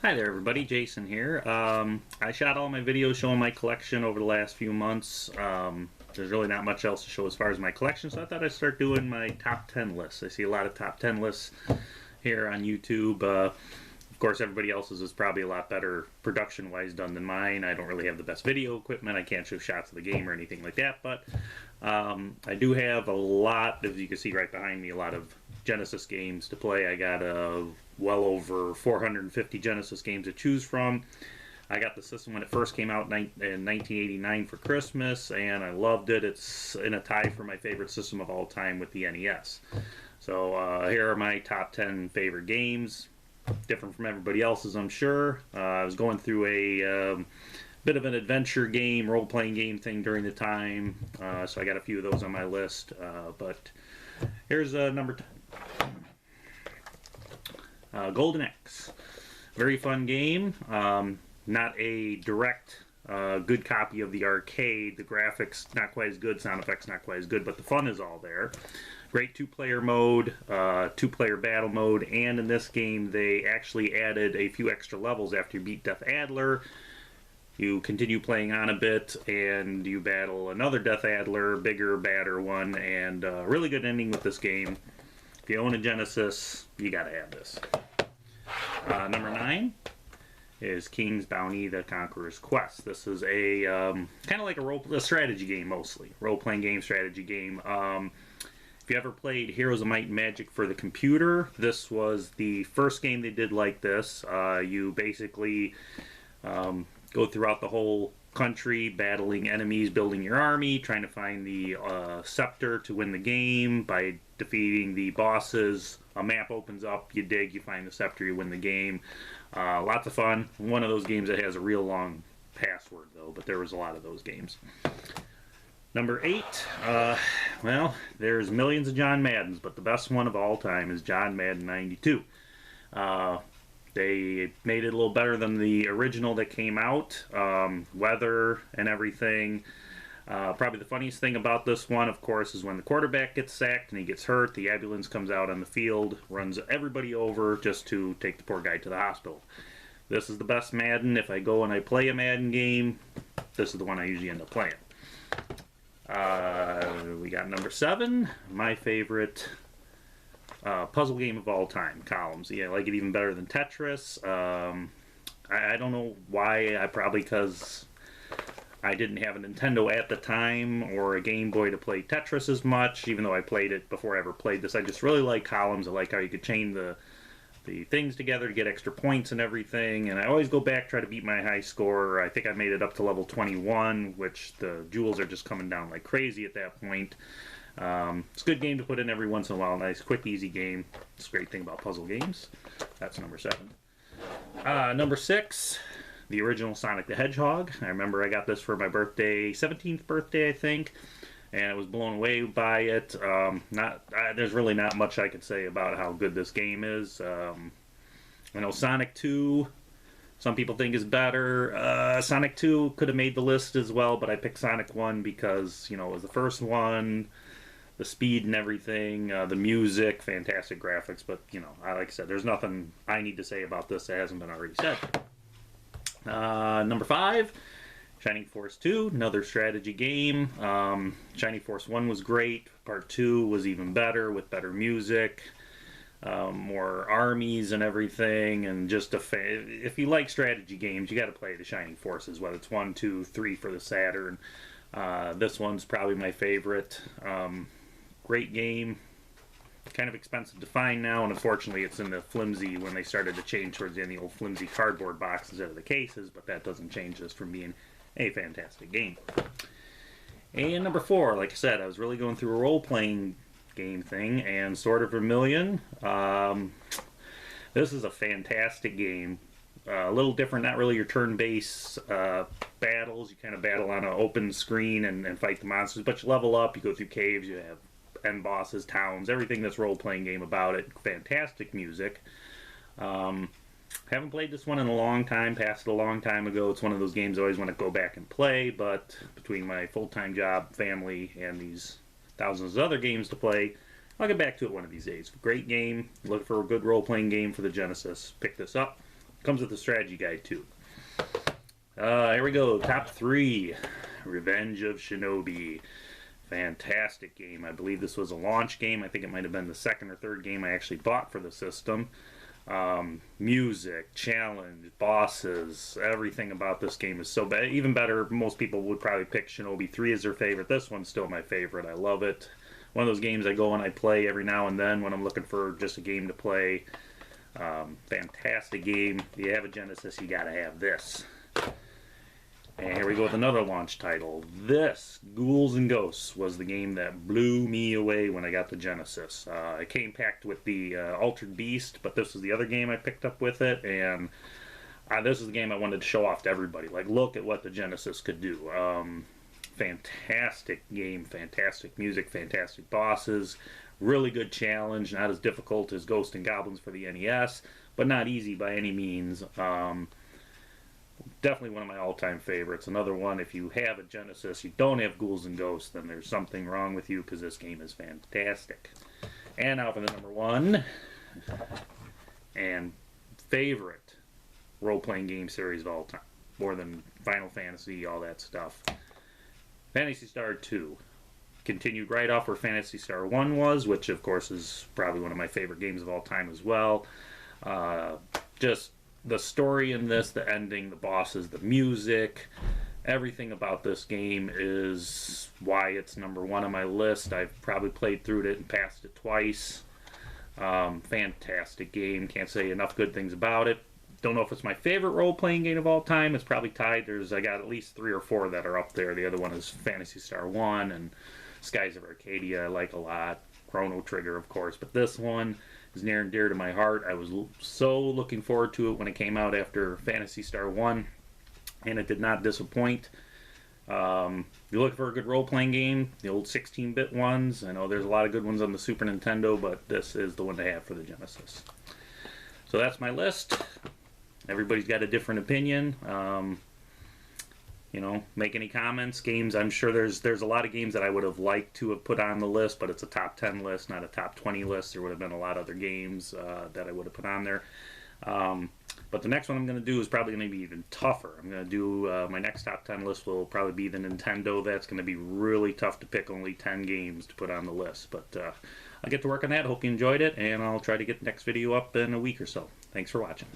Hi there everybody, Jason here. I shot all my videos showing my collection over the last few months. There's really not much else to show as far as my collection, so I thought I'd start doing my top 10 lists. I see a lot of top 10 lists here on YouTube. Of course, everybody else's is probably a lot better production-wise done than mine. I don't really have the best video equipment. I can't show shots of the game or anything like that, but I do have a lot, as you can see right behind me, a lot of Genesis games to play. I got well over 450 Genesis games to choose from. I got the system when it first came out in 1989 for Christmas, and I loved it. It's in a tie for my favorite system of all time with the NES. So here are my top 10 favorite games. Different from everybody else's, I'm sure. I was going through a bit of an adventure game, role-playing game thing during the time, so I got a few of those on my list. But here's number 10. Golden Axe. Very fun game. Not a direct good copy of the arcade. The graphics not quite as good, sound effects not quite as good, but the fun is all there. Great two-player mode, two-player battle mode, and in this game they actually added a few extra levels after you beat Death Adler. You continue playing on a bit, and you battle another Death Adler, bigger, badder one, and a really good ending with this game. If you own a Genesis, you gotta have this. Number 9 is King's Bounty: The Conqueror's Quest. This is a kind of like a strategy game, mostly role-playing game, strategy game. If you ever played Heroes of Might and Magic for the computer, this was the first game they did like this. You basically go throughout the whole country, battling enemies, building your army, trying to find the scepter to win the game by defeating the bosses. A map opens up, you dig, you find the scepter, you win the game. Lots of fun. One of those games that has a real long password, though, but there was a lot of those games. Number 8, well, there's millions of John Maddens, but the best one of all time is John Madden 92. They made it a little better than the original that came out. Weather and everything. Probably the funniest thing about this one, of course, is when the quarterback gets sacked and he gets hurt, the ambulance comes out on the field, runs everybody over just to take the poor guy to the hospital. This is the best Madden. If I go and I play a Madden game, this is the one I usually end up playing. We got number 7, my favorite puzzle game of all time, Columns. Yeah, I like it even better than Tetris. I don't know why. Probably because I didn't have a Nintendo at the time or a Game Boy to play Tetris as much, even though I played it before I ever played this. I just really like Columns. I like how you could chain the things together to get extra points and everything, and I always go back, try to beat my high score. I think I made it up to level 21, which the jewels are just coming down like crazy at that point. It's a good game to put in every once in a while. Nice, quick, easy game. It's a great thing about puzzle games. That's number 7. Number 6, the original Sonic the Hedgehog. I remember I got this for my birthday, 17th birthday, I think, and I was blown away by it. There's really not much I could say about how good this game is. I know Sonic 2, some people think is better. Sonic 2 could have made the list as well, but I picked Sonic 1 because, you know, it was the first one, the speed and everything, the music, fantastic graphics, but, you know, like I said, there's nothing I need to say about this that hasn't been already said. Number 5, Shining Force 2, another strategy game. Shining Force 1 was great. Part 2 was even better with better music, more armies and everything, and just if you like strategy games, you got to play the Shining Forces, whether it's 1, 2, 3 for the Saturn. This one's probably my favorite. Great game. Kind of expensive to find now, and unfortunately it's in the flimsy, when they started to change towards the end, the old flimsy cardboard boxes out of the cases, but that doesn't change this from being a fantastic game. And number 4, like I said, I was really going through a role-playing game thing, and Sword of Vermillion. This is a fantastic game. A little different, not really your turn-based battles. You kind of battle on an open screen and fight the monsters, but you level up, you go through caves, you have end bosses, towns, everything that's role-playing game about it. Fantastic music. Haven't played this one in a long time, passed it a long time ago. It's one of those games I always want to go back and play, but between my full-time job, family, and these thousands of other games to play, I'll get back to it one of these days. Great game. Look for a good role-playing game for the Genesis. Pick this up. Comes with a strategy guide too. Here we go. Top 3. Revenge of Shinobi. Fantastic game. I believe this was a launch game. I think it might have been the second or third game I actually bought for the system. Music, challenge, bosses, everything about this game is so bad. Even better, most people would probably pick Shinobi 3 as their favorite. This one's still my favorite. I love it. One of those games I go and I play every now and then when I'm looking for just a game to play. Fantastic game. If you have a Genesis, you gotta have this. And here we go with another launch title. This, Ghouls and Ghosts, was the game that blew me away when I got the Genesis. It came packed with the Altered Beast, but this was the other game I picked up with it, and this is the game I wanted to show off to everybody. Like, look at what the Genesis could do. Fantastic game, fantastic music, fantastic bosses, really good challenge, not as difficult as Ghosts and Goblins for the NES, but not easy by any means. Definitely one of my all-time favorites. Another one, if you have a Genesis, you don't have Ghouls and Ghosts, then there's something wrong with you, because this game is fantastic. And now for the number 1 and favorite role-playing game series of all time. More than Final Fantasy, all that stuff. Phantasy Star 2. Continued right off where Phantasy Star 1 was, which of course is probably one of my favorite games of all time as well. Just the story in this, the ending, the bosses, the music, everything about this game is why it's number 1 on my list. I've probably played through it and passed it twice. Fantastic game. Can't say enough good things about it. Don't know if it's my favorite role-playing game of all time. It's probably tied. I got at least 3 or 4 that are up there. The other one is Phantasy Star 1 and Skies of Arcadia I like a lot. Chrono Trigger, of course. But this one is near and dear to my heart. I was so looking forward to it when it came out after Phantasy Star 1, and it did not disappoint. If you're looking for a good role-playing game, the old 16-bit ones, I know there's a lot of good ones on the Super Nintendo, but this is the one to have for the Genesis. So that's my list. Everybody's got a different opinion. You know, make any comments. Games, I'm sure there's a lot of games that I would have liked to have put on the list, but it's a top 10 list, not a top 20 list. There would have been a lot of other games that I would have put on there. But the next one I'm going to do is probably going to be even tougher. I'm going to do, my next top 10 list will probably be the Nintendo. That's going to be really tough to pick only 10 games to put on the list. But I'll get to work on that. Hope you enjoyed it, and I'll try to get the next video up in a week or so. Thanks for watching.